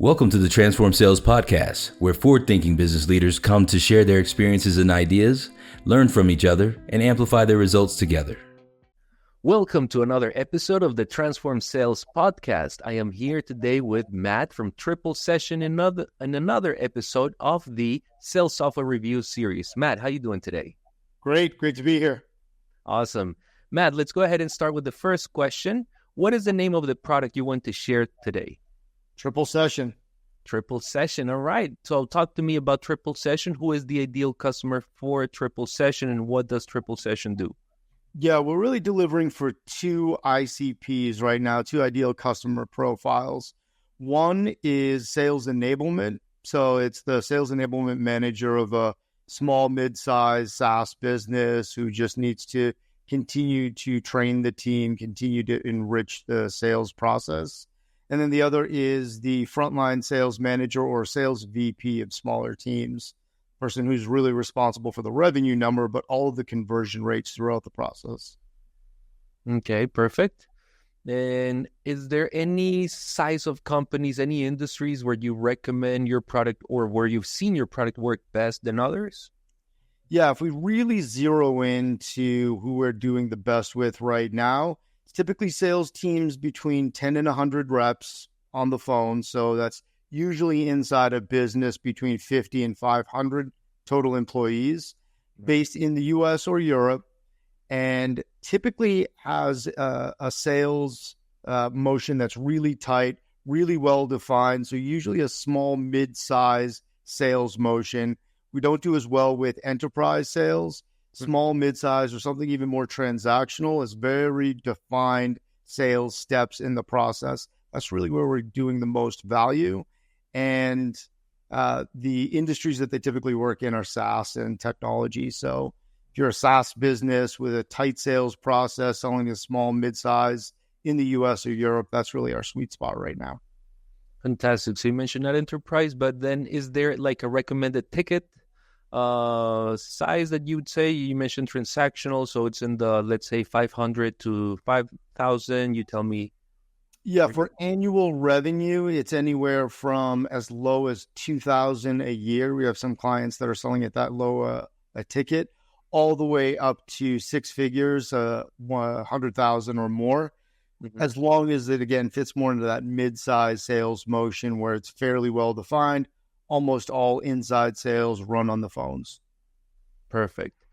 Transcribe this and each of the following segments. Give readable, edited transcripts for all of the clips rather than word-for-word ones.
Welcome to the Transform Sales Podcast, where forward-thinking business leaders come to share their experiences and ideas, learn from each other, and amplify their results together. Welcome to another episode of the Transform Sales Podcast. I am here today with Matt from TripleSession in another episode of the Sales Software Review series. Matt, how you doing today? Great to be here. Awesome. Matt, let's go ahead and start with the first question. What is the name of the product you want to share today? TripleSession. TripleSession. All right. So talk to me about TripleSession. Who is the ideal customer for TripleSession and what does TripleSession do? Yeah, we're really delivering for two ICPs right now, two ideal customer profiles. One is sales enablement. So it's the sales enablement manager of a small, mid-sized SaaS business who just needs to continue to train the team, continue to enrich the sales process. And then the other is the frontline sales manager or sales VP of smaller teams, person who's really responsible for the revenue number, but all of the conversion rates throughout the process. Okay, perfect. And is there any size of companies, any industries where you recommend your product or where you've seen your product work best than others? Yeah, if we really zero into who we're doing the best with right now, it's typically sales teams between 10 and 100 reps on the phone. So that's usually inside a business between 50 and 500 total employees based in the US or Europe, and typically has a sales motion that's really tight, really well defined. So usually a small, mid-size sales motion. We don't do as well with enterprise sales. Small, mid-size, or something even more transactional is very defined sales steps in the process. That's really where we're doing the most value. And the industries that they typically work in are SaaS and technology. So if you're a SaaS business with a tight sales process, selling to small, mid-size in the US or Europe, that's really our sweet spot right now. Fantastic. So you mentioned that enterprise, but then is there like a recommended ticket size that you would say? You mentioned transactional, so it's in the, let's say, 500 to 5,000. You tell me. Yeah, for annual revenue, it's anywhere from as low as 2,000 a year. We have some clients that are selling at that low a ticket, all the way up to six figures, 100,000 or more, as long as it, again, fits more into that mid-size sales motion where it's fairly well defined. Almost all inside sales run on the phones. Perfect.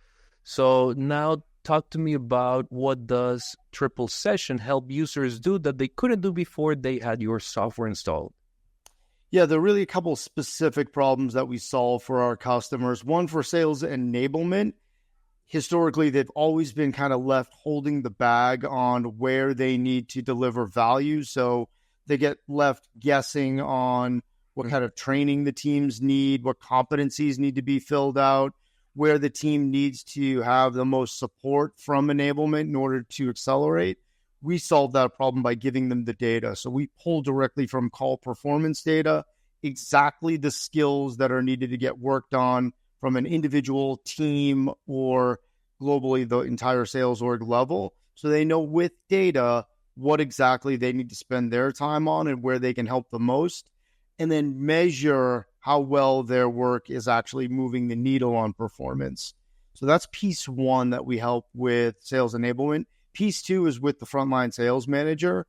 So now talk to me about what does TripleSession help users do that they couldn't do before they had your software installed? Yeah, there are really a couple of specific problems that we solve for our customers. One, for sales enablement. Historically, they've always been kind of left holding the bag on where they need to deliver value. So they get left guessing on what kind of training the teams need, what competencies need to be filled out, where the team needs to have the most support from enablement in order to accelerate. We solve that problem by giving them the data. So we pull directly from call performance data exactly the skills that are needed to get worked on from an individual team or globally the entire sales org level. So they know with data what exactly they need to spend their time on and where they can help the most, and then measure how well their work is actually moving the needle on performance. So that's piece one that we help with sales enablement. Piece two is with the frontline sales manager.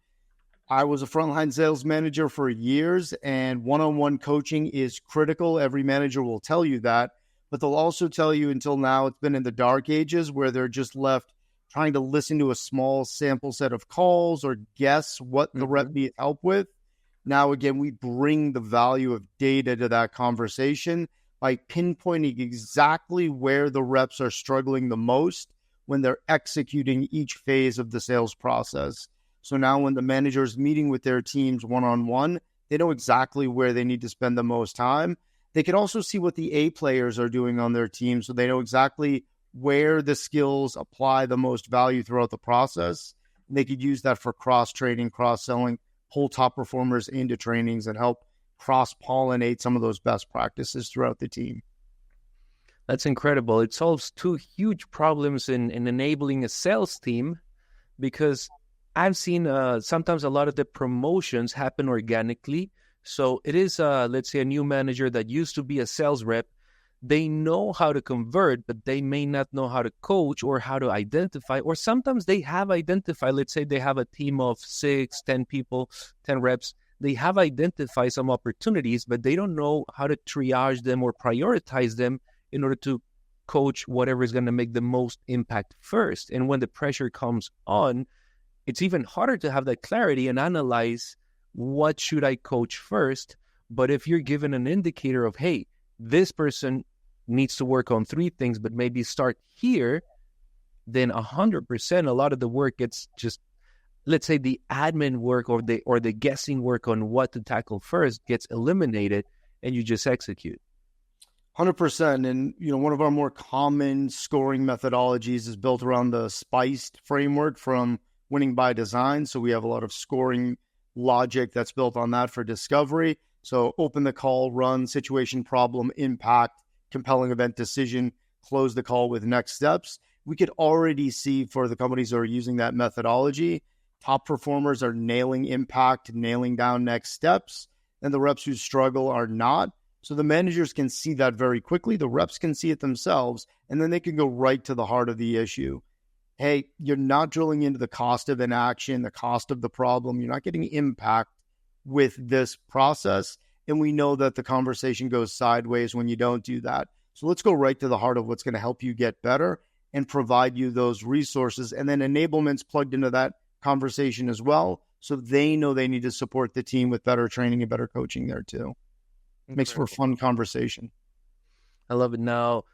I was a frontline sales manager for years, and one-on-one coaching is critical. Every manager will tell you that, but they'll also tell you until now it's been in the dark ages where they're just left trying to listen to a small sample set of calls or guess what the rep needs help with. Now, again, we bring the value of data to that conversation by pinpointing exactly where the reps are struggling the most when they're executing each phase of the sales process. So now when the manager is meeting with their teams one-on-one, they know exactly where they need to spend the most time. They can also see what the A players are doing on their team, so they know exactly where the skills apply the most value throughout the process. And they could use that for cross-training, cross-selling, pull top performers into trainings and help cross-pollinate some of those best practices throughout the team. That's incredible. It solves two huge problems in enabling a sales team, because I've seen sometimes a lot of the promotions happen organically So it is, let's say, a new manager that used to be a sales rep. They know how to convert, but they may not know how to coach or how to identify, or sometimes they have identified, let's say they have a team of 6, 10 people, 10 reps. They have identified some opportunities, but they don't know how to triage them or prioritize them in order to coach whatever is going to make the most impact first. And when the pressure comes on, it's even harder to have that clarity and analyze what should I coach first. But if you're given an indicator of, hey, this person needs to work on 3 things, but maybe start here, then 100%, a lot of the work gets just, let's say the admin work or the guessing work on what to tackle first gets eliminated, and you just execute. 100%. And, one of our more common scoring methodologies is built around the SPICED framework from Winning by Design. So we have a lot of scoring logic that's built on that for discovery. So open the call, run, situation, problem, impact, compelling event, decision, close the call with next steps. We could already see for the companies that are using that methodology, top performers are nailing impact, nailing down next steps, and the reps who struggle are not. So the managers can see that very quickly. The reps can see it themselves, and then they can go right to the heart of the issue. Hey, you're not drilling into the cost of inaction, the cost of the problem. You're not getting impact with this process. And we know that the conversation goes sideways when you don't do that. So let's go right to the heart of what's going to help you get better and provide you those resources. And then enablement's plugged into that conversation as well. So they know they need to support the team with better training and better coaching there too. Makes for a fun conversation. I love it. Now,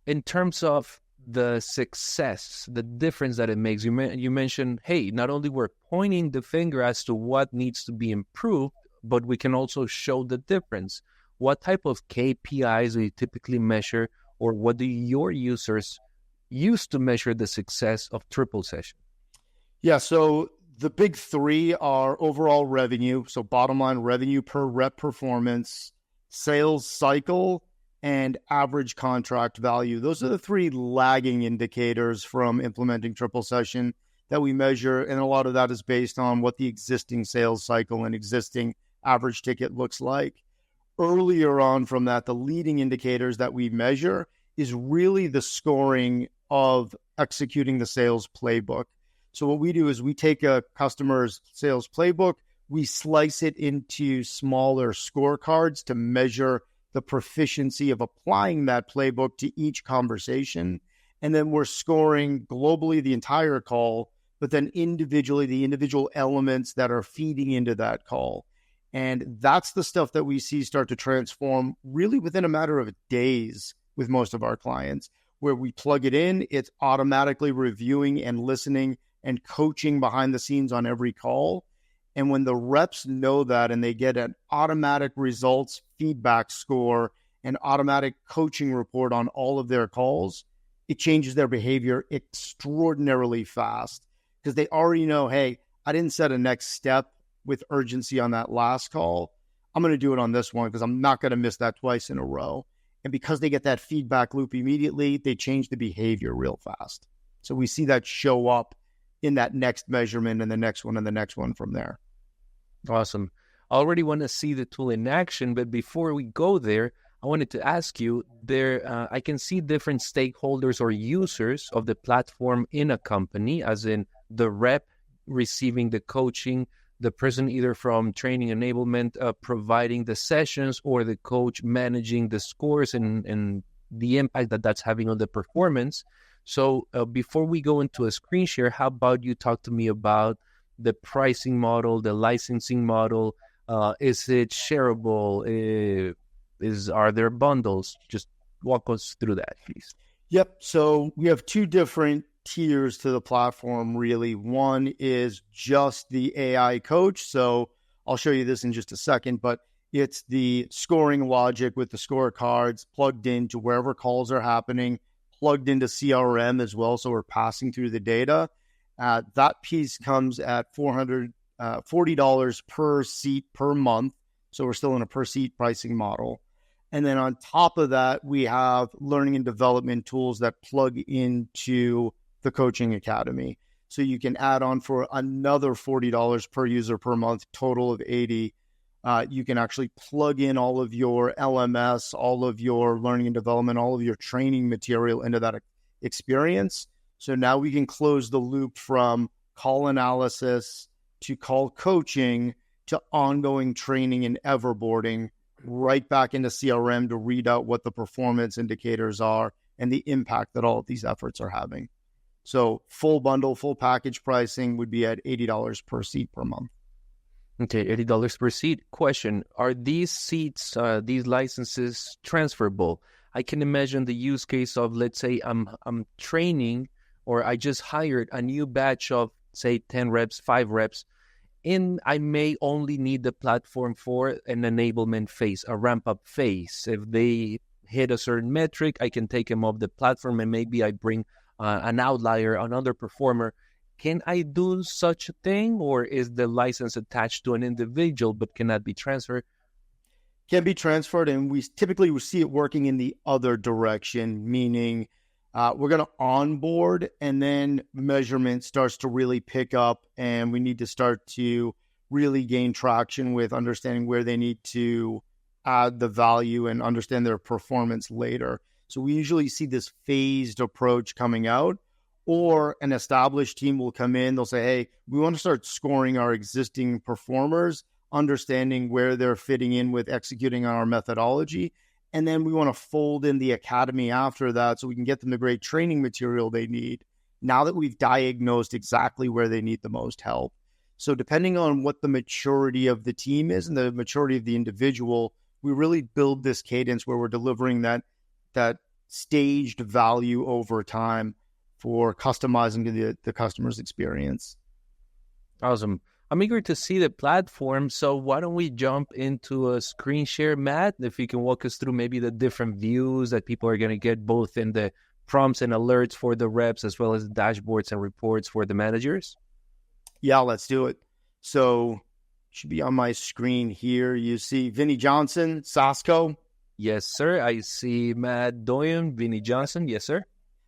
in terms of the success, the difference that it makes, you mentioned, hey, not only we're pointing the finger as to what needs to be improved, but we can also show the difference. What type of KPIs do you typically measure, or what do your users use to measure the success of TripleSession? Yeah, so the big 3 are overall revenue, so bottom line revenue per rep performance, sales cycle, and average contract value. Those are the 3 lagging indicators from implementing TripleSession that we measure, and a lot of that is based on what the existing sales cycle and existing average ticket looks like. Earlier on from that, the leading indicators that we measure is really the scoring of executing the sales playbook. So what we do is we take a customer's sales playbook, we slice it into smaller scorecards to measure the proficiency of applying that playbook to each conversation. And then we're scoring globally the entire call, but then individually the individual elements that are feeding into that call. And that's the stuff that we see start to transform really within a matter of days with most of our clients, where we plug it in, it's automatically reviewing and listening and coaching behind the scenes on every call. And when the reps know that and they get an automatic results feedback score and automatic coaching report on all of their calls, it changes their behavior extraordinarily fast because they already know, hey, I didn't set a next step with urgency on that last call. I'm going to do it on this one because I'm not going to miss that twice in a row. And because they get that feedback loop immediately, they change the behavior real fast. So we see that show up in that next measurement and the next one and the next one from there. Awesome. I already want to see the tool in action, but before we go there, I wanted to ask you, I can see different stakeholders or users of the platform in a company, as in the rep receiving the coaching, the person either from training enablement, providing the sessions, or the coach managing the scores and the impact that that's having on the performance. So before we go into a screen share, how about you talk to me about the pricing model, the licensing model? Is it shareable? Are there bundles? Just walk us through that, please. Yep. So we have 2 different tiers to the platform, really. One is just the AI coach. So I'll show you this in just a second, but it's the scoring logic with the scorecards plugged into wherever calls are happening, plugged into CRM as well. So we're passing through the data. That piece comes at $440 per seat per month. So we're still in a per seat pricing model. And then on top of that, we have learning and development tools that plug into the coaching academy. So you can add on for another $40 per user per month, total of $80. You can actually plug in all of your LMS, all of your learning and development, all of your training material into that experience. So now we can close the loop from call analysis to call coaching to ongoing training and everboarding right back into CRM to read out what the performance indicators are and the impact that all of these efforts are having. So full bundle, full package pricing would be at $80 per seat per month. Okay, $80 per seat. Question, are these seats, these licenses transferable? I can imagine the use case of, let's say I'm training, or I just hired a new batch of, say, 10 reps, 5 reps, and I may only need the platform for an enablement phase, a ramp-up phase. If they hit a certain metric, I can take them off the platform, and maybe I bring an outlier, another performer. Can I do such a thing, or is the license attached to an individual but cannot be transferred? Can be transferred, and we typically see it working in the other direction, meaning we're going to onboard, and then measurement starts to really pick up, and we need to start to really gain traction with understanding where they need to add the value and understand their performance later. So we usually see this phased approach coming out, or an established team will come in. They'll say, hey, we want to start scoring our existing performers, understanding where they're fitting in with executing on our methodology. And then we want to fold in the academy after that so we can get them the great training material they need now that we've diagnosed exactly where they need the most help. So depending on what the maturity of the team is and the maturity of the individual, we really build this cadence where we're delivering that staged value over time for customizing the customer's experience. Awesome. I'm eager to see the platform. So why don't we jump into a screen share, Matt? If you can walk us through maybe the different views that people are going to get, both in the prompts and alerts for the reps, as well as the dashboards and reports for the managers. Yeah, let's do it. So should be on my screen here. You see Vinny Johnson, Sasco. Yes, sir. I see Matt Doyon, Vinny Johnson. Yes, sir.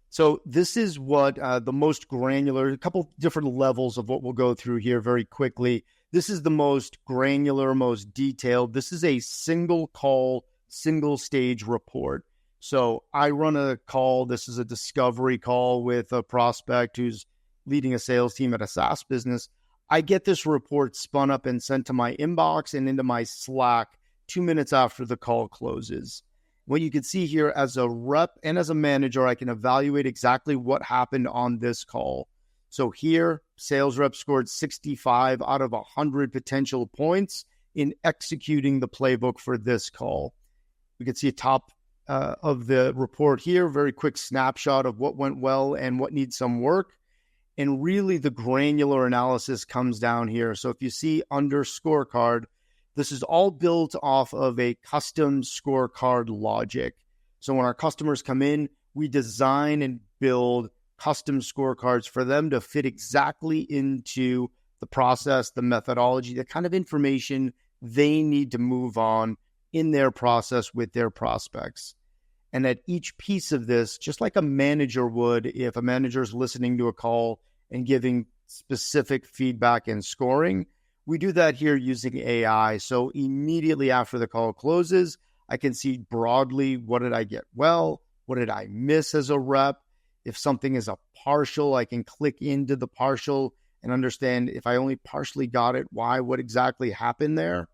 So this is what the most granular, a couple different levels of what we'll go through here very quickly. This is the most granular, most detailed. This is a single call, single stage report. So I run a call. This is a discovery call with a prospect who's leading a sales team at a SaaS business. I get this report spun up and sent to my inbox and into my Slack 2 minutes after the call closes. What you can see here, as a rep and as a manager, I can evaluate exactly what happened on this call. So here, sales rep scored 65 out of 100 potential points in executing the playbook for this call. We can see a top of the report here, very quick snapshot of what went well and what needs some work. And really the granular analysis comes down here. So if you see under scorecard, this is all built off of a custom scorecard logic. So when our customers come in, we design and build custom scorecards for them to fit exactly into the process, the methodology, the kind of information they need to move on in their process with their prospects. And at each piece of this, just like a manager would, if a manager is listening to a call and giving specific feedback and scoring, we do that here using AI. So immediately after the call closes, I can see broadly, what did I get well? What did I miss as a rep? If something is a partial, I can click into the partial and understand if I only partially got it, why, what exactly happened there.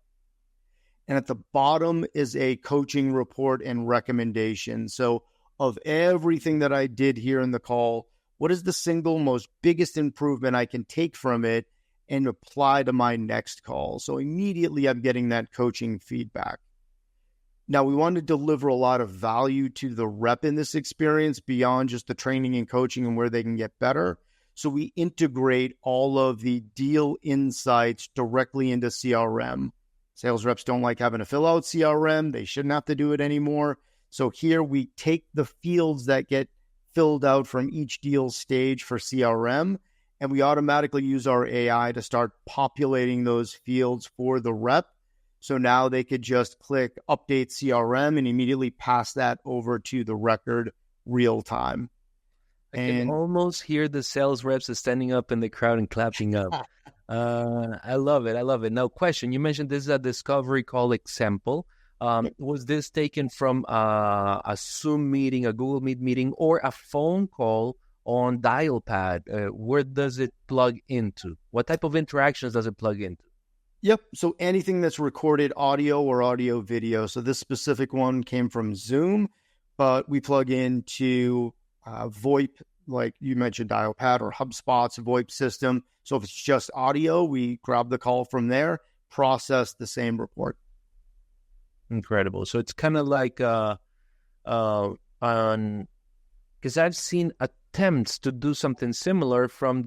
And at the bottom is a coaching report and recommendation. So of everything that I did here in the call, what is the single most biggest improvement I can take from it and apply to my next call? So immediately I'm getting that coaching feedback. Now, we want to deliver a lot of value to the rep in this experience beyond just the training and coaching and where they can get better. So we integrate all of the deal insights directly into CRM. Sales reps don't like having to fill out CRM. They shouldn't have to do it anymore. So here we take the fields that get filled out from each deal stage for CRM, and we automatically use our AI to start populating those fields for the rep. So now they could just click update CRM and immediately pass that over to the record real time. I can almost hear the sales reps standing up in the crowd and clapping up. I love it. I love it. Now, question, you mentioned this is a discovery call example. Was this taken from a Zoom meeting, a Google Meet meeting, or a phone call on dial pad? Where does it plug into? What type of interactions does it plug into? Yep. So anything that's recorded audio or audio video. So this specific one came from Zoom, but we plug into VoIP, like you mentioned, Dialpad or HubSpot's VoIP system. So if it's just audio, we grab the call from there, process the same report. Incredible. So it's kind of like on, because I've seen attempts to do something similar from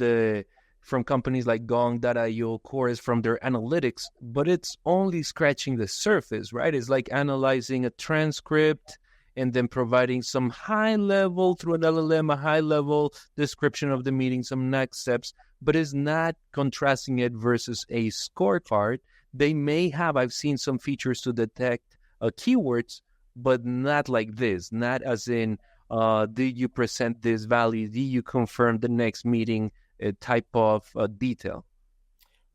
companies like Gong.io, Chorus, from their analytics, but it's only scratching the surface, right? It's like analyzing a transcript and then providing some high level through an LLM, a high level description of the meeting, some next steps, but is not contrasting it versus a scorecard. They may have, I've seen some features to detect keywords, but not like this, not as in, did you present this value? Did you confirm the next meeting type of detail?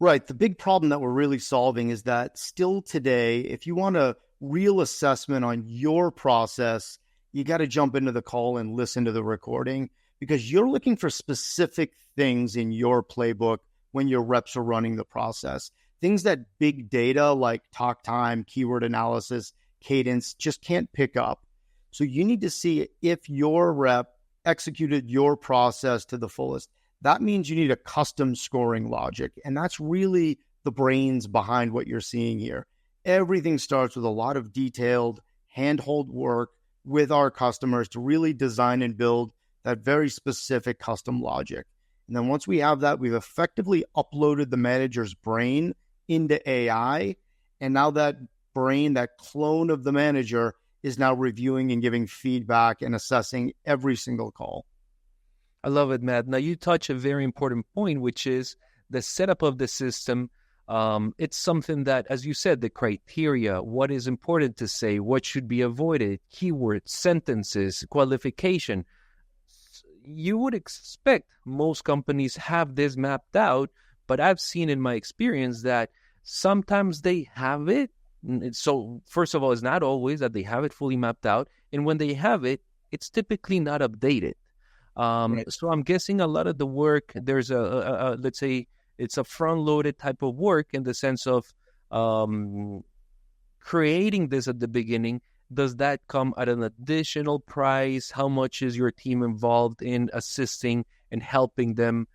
Right. The big problem that we're really solving is that still today, if you want a real assessment on your process, you got to jump into the call and listen to the recording because you're looking for specific things in your playbook when your reps are running the process. Things that big data like talk time, keyword analysis, cadence just can't pick up. So you need to see if your rep executed your process to the fullest. That means you need a custom scoring logic. And that's really the brains behind what you're seeing here. Everything starts with a lot of detailed handhold work with our customers to really design and build that very specific custom logic. And then once we have that, we've effectively uploaded the manager's brain into AI. And now that brain, that clone of the manager, is now reviewing and giving feedback and assessing every single call. I love it, Matt. Now, you touch a very important point, which is the setup of the system. It's something that, as you said, the criteria, what is important to say, what should be avoided, keywords, sentences, qualification. You would expect most companies have this mapped out, but I've seen in my experience that sometimes they have it. So first of all, it's not always that they have it fully mapped out. And when they have it, it's typically not updated. Right. So I'm guessing a lot of the work, there's a let's say it's a front-loaded type of work in the sense of creating this at the beginning. Does that come at an additional price? How much is your team involved in assisting and helping them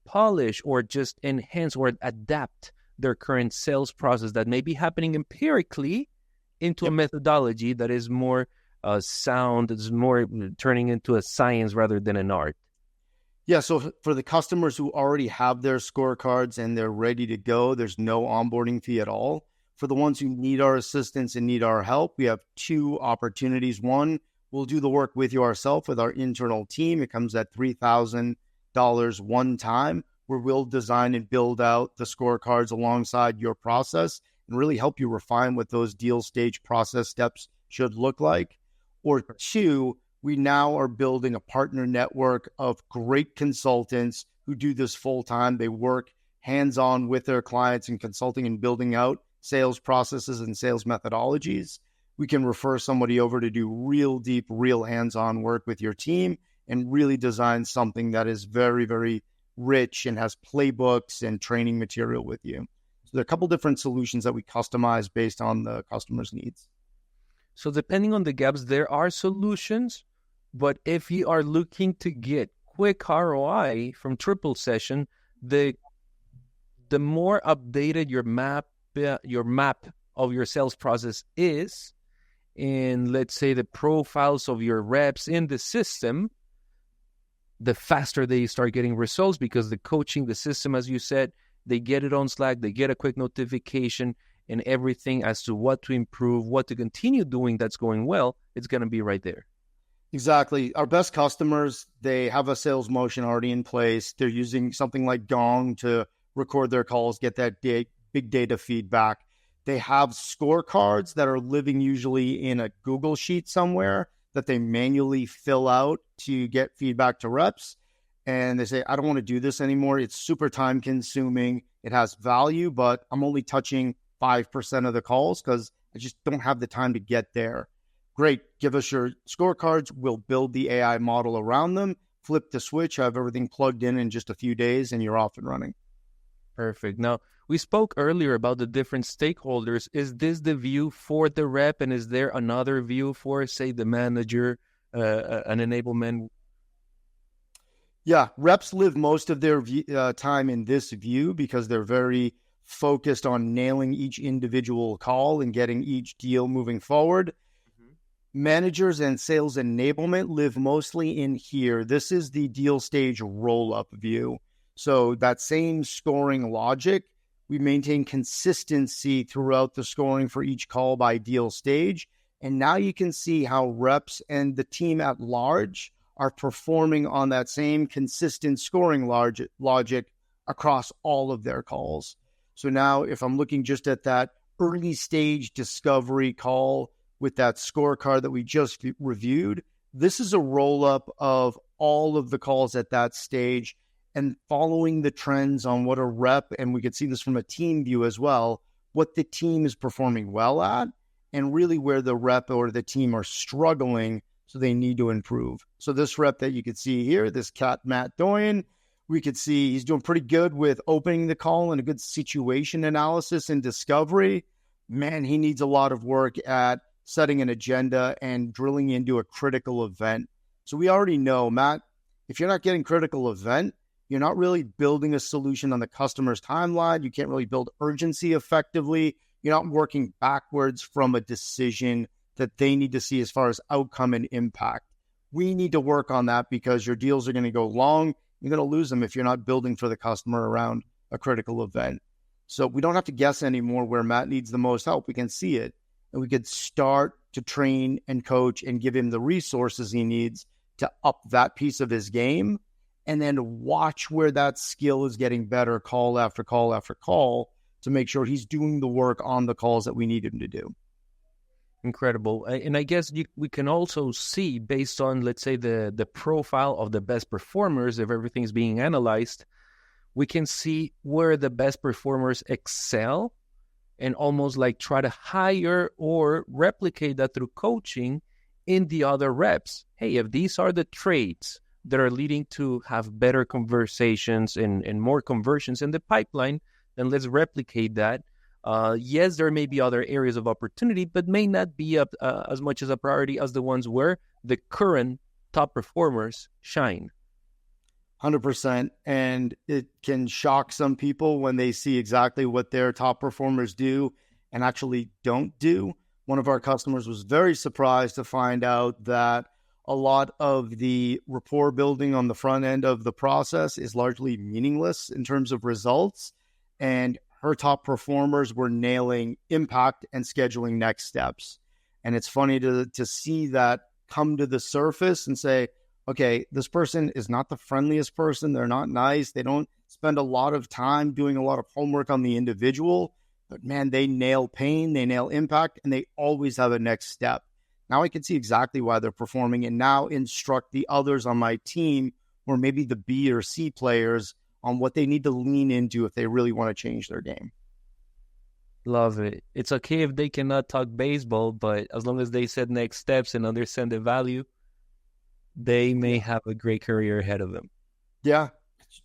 polish or just enhance or adapt their current sales process that may be happening empirically into a methodology that is more sound, is more turning into a science rather than an art? Yeah, so for the customers who already have their scorecards and they're ready to go, there's no onboarding fee at all. For the ones who need our assistance and need our help, we have two opportunities. One, we'll do the work with you ourselves with our internal team. It comes at $3,000 one time, where we'll design and build out the scorecards alongside your process and really help you refine what those deal stage process steps should look like. Or two, we now are building a partner network of great consultants who do this full time. They work hands-on with their clients in consulting and building out sales processes and sales methodologies. We can refer somebody over to do real deep, real hands-on work with your team and really design something that is very, very rich and has playbooks and training material with you. So there are a couple different solutions that we customize based on the customer's needs. So depending on the gaps, there are solutions, but if you are looking to get quick ROI from TripleSession, the more updated your map of your sales process is, in let's say the profiles of your reps in the system, the faster they start getting results, because the coaching, the system, as you said, they get it on Slack, they get a quick notification, and everything as to what to improve, what to continue doing that's going well, it's going to be right there. Exactly. Our best customers, they have a sales motion already in place. They're using something like Gong to record their calls, get that big data feedback. They have scorecards that are living usually in a Google sheet somewhere that they manually fill out to get feedback to reps. and they say, I don't want to do this anymore. It's super time consuming. It has value, but I'm only touching 5% of the calls because I just don't have the time to get there. Great. Give us your scorecards. We'll build the AI model around them, flip the switch, have everything plugged in just a few days, and you're off and running. Perfect. Now, we spoke earlier about the different stakeholders. Is this the view for the rep, and is there another view for, say, the manager, an enablement? Yeah, reps live most of their time in this view because they're very focused on nailing each individual call and getting each deal moving forward. Managers and sales enablement live mostly in here. This is the deal stage roll-up view. So that same scoring logic, we maintain consistency throughout the scoring for each call by deal stage. And now you can see how reps and the team at large are performing on that same consistent scoring logic across all of their calls. So now if I'm looking just at that early stage discovery call with that scorecard that we just reviewed, this is a roll-up of all of the calls at that stage and following the trends on what a rep, and we could see this from a team view as well, what the team is performing well at and really where the rep or the team are struggling, so they need to improve. So this rep that you could see here, this cat Matt Doyon, we could see he's doing pretty good with opening the call and a good situation analysis and discovery. Man, he needs a lot of work at setting an agenda and drilling into a critical event. So we already know, Matt, if you're not getting critical event, you're not really building a solution on the customer's timeline. You can't really build urgency effectively. You're not working backwards from a decision that they need to see as far as outcome and impact. We need to work on that because your deals are going to go long. You're going to lose them if you're not building for the customer around a critical event. So we don't have to guess anymore where Matt needs the most help. We can see it. And we could start to train and coach and give him the resources he needs to up that piece of his game, and then watch where that skill is getting better call after call after call to make sure he's doing the work on the calls that we need him to do. Incredible. And I guess we can also see, based on, let's say, the profile of the best performers, if everything's being analyzed, we can see where the best performers excel and almost like try to hire or replicate that through coaching in the other reps. Hey, if these are the traits that are leading to have better conversations and more conversions in the pipeline, then let's replicate that. Yes, there may be other areas of opportunity, but may not be as much as a priority as the ones where the current top performers shine. 100%. And it can shock some people when they see exactly what their top performers do and actually don't do. One of our customers was very surprised to find out that a lot of the rapport building on the front end of the process is largely meaningless in terms of results. And her top performers were nailing impact and scheduling next steps. And it's funny to see that come to the surface and say, okay, this person is not the friendliest person. They're not nice. They don't spend a lot of time doing a lot of homework on the individual, but man, they nail pain, they nail impact, and they always have a next step. Now I can see exactly why they're performing and now instruct the others on my team, or maybe the B or C players, on what they need to lean into if they really want to change their game. Love it. It's okay if they cannot talk baseball, but as long as they set next steps and understand the value, they may have a great career ahead of them. Yeah,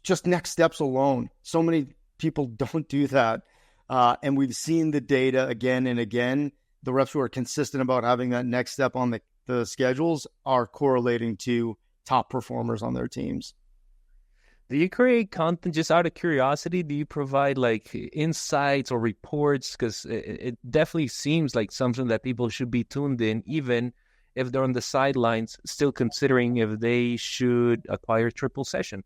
just next steps alone. So many people don't do that. And we've seen the data again and again. The reps who are consistent about having that next step on the schedules are correlating to top performers on their teams. Do you create content just out of curiosity? Do you provide like insights or reports? Because it definitely seems like something that people should be tuned in, even if they're on the sidelines, still considering if they should acquire TripleSession.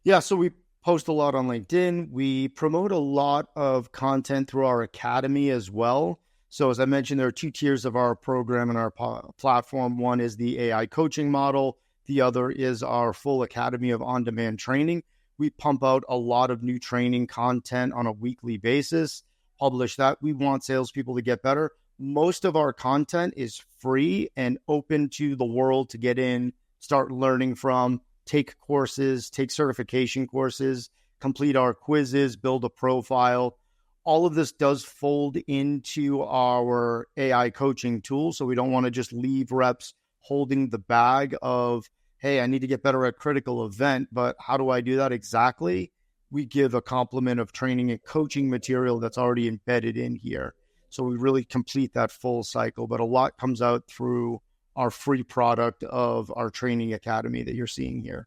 Yeah, so we post a lot on LinkedIn. We promote a lot of content through our academy as well. So as I mentioned, there are two tiers of our program and our platform. One is the AI coaching model. The other is our full academy of on-demand training. We pump out a lot of new training content on a weekly basis, publish that. We want salespeople to get better. Most of our content is free and open to the world to get in, start learning from, take courses, take certification courses, complete our quizzes, build a profile. All of this does fold into our AI coaching tool. So we don't want to just leave reps holding the bag of, hey, I need to get better at critical event, but how do I do that exactly? We give a complement of training and coaching material that's already embedded in here. So we really complete that full cycle, but a lot comes out through our free product of our training academy that you're seeing here.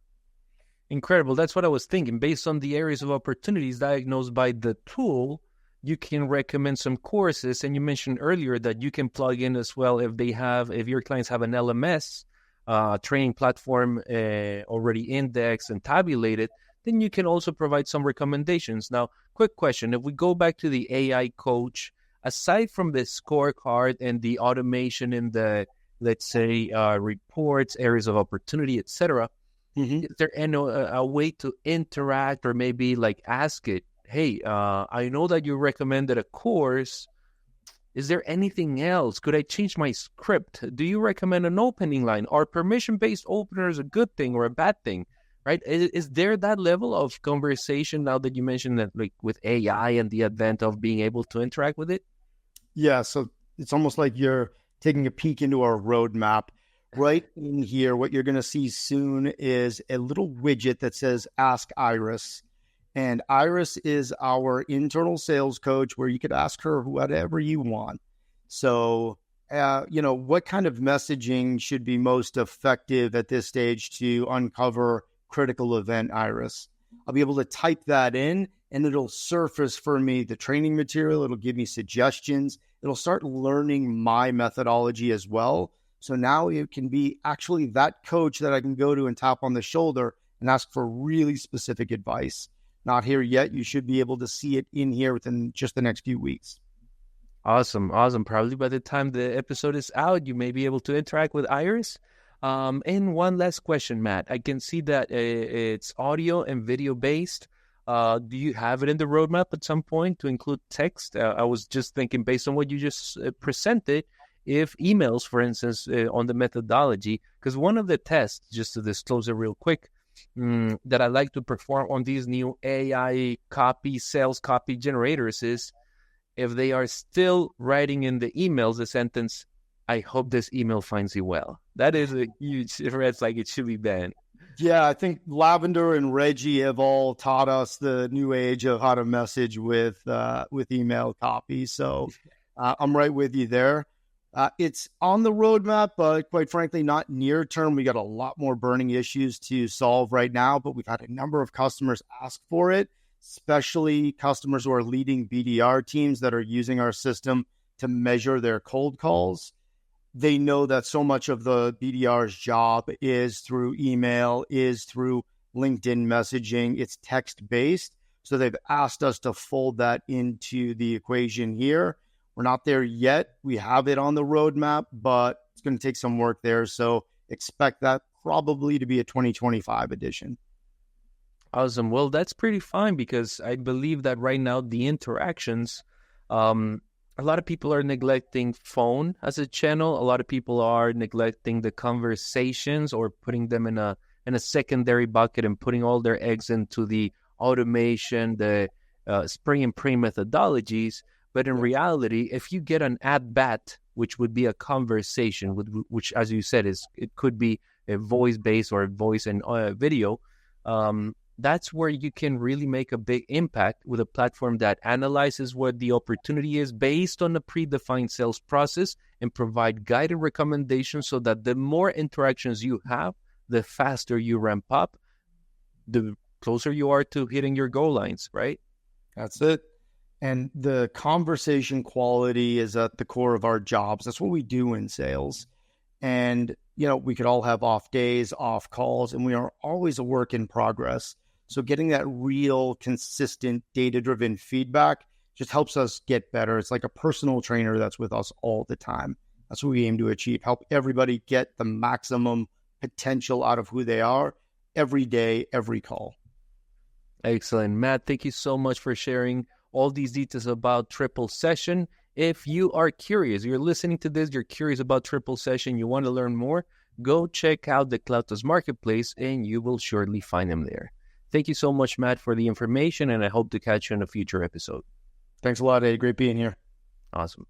Incredible. That's what I was thinking. Based on the areas of opportunities diagnosed by the tool, you can recommend some courses. And you mentioned earlier that you can plug in as well if your clients have an LMS training platform already indexed and tabulated, then you can also provide some recommendations. Now, quick question. If we go back to the AI coach, aside from the scorecard and the automation in the, let's say, reports, areas of opportunity, etc., is there a way to interact or maybe like ask it, hey, I know that you recommended a course. Is there anything else? Could I change my script? Do you recommend an opening line? Are permission-based openers a good thing or a bad thing? Right? Is there that level of conversation now that you mentioned that, like with AI and the advent of being able to interact with it? Yeah, so it's almost like you're taking a peek into our roadmap. Right in here, what you're going to see soon is a little widget that says Ask Iris. And Iris is our internal sales coach where you could ask her whatever you want. So, what kind of messaging should be most effective at this stage to uncover critical event, Iris? I'll be able to type that in and it'll surface for me the training material. It'll give me suggestions. It'll start learning my methodology as well. So now it can be actually that coach that I can go to and tap on the shoulder and ask for really specific advice. Not here yet. You should be able to see it in here within just the next few weeks. Awesome. Probably by the time the episode is out, you may be able to interact with Iris. And one last question, Matt. I can see that it's audio and video based. Do you have it in the roadmap at some point to include text? I was just thinking, based on what you just presented, if emails, for instance, on the methodology, because one of the tests, just to disclose it real quick, that I like to perform on these new AI sales copy generators is if they are still writing in the emails the sentence, I hope this email finds you well. That is a huge red flag. It should be banned. Yeah, I think Lavender and Reggie have all taught us the new age of how to message with email copy. So I'm right with you there. It's on the roadmap, but quite frankly, not near term. We got a lot more burning issues to solve right now, but we've had a number of customers ask for it, especially customers who are leading BDR teams that are using our system to measure their cold calls. They know that so much of the BDR's job is through email, is through LinkedIn messaging. It's text-based. So they've asked us to fold that into the equation here. We're not there yet. We have it on the roadmap, but it's going to take some work there. So expect that probably to be a 2025 edition. Awesome. Well, that's pretty fine because I believe that right now the interactions, a lot of people are neglecting phone as a channel. A lot of people are neglecting the conversations or putting them in a secondary bucket and putting all their eggs into the automation, the spray and pray methodologies. But in reality, if you get an at-bat, which would be a conversation, which, as you said, it could be a voice-based or a voice and video, that's where you can really make a big impact with a platform that analyzes what the opportunity is based on a predefined sales process and provide guided recommendations so that the more interactions you have, the faster you ramp up, the closer you are to hitting your goal lines, right? That's it. And the conversation quality is at the core of our jobs. That's what we do in sales. And, we could all have off days, off calls, and we are always a work in progress. So getting that real, consistent, data-driven feedback just helps us get better. It's like a personal trainer that's with us all the time. That's what we aim to achieve. Help everybody get the maximum potential out of who they are every day, every call. Excellent. Matt, thank you so much for sharing all these details about TripleSession. If you are curious, you're listening to this, you're curious about TripleSession, you want to learn more, go check out the CloudTask Marketplace and you will surely find them there. Thank you so much, Matt, for the information, and I hope to catch you in a future episode. Thanks a lot, Ed. Great being here. Awesome.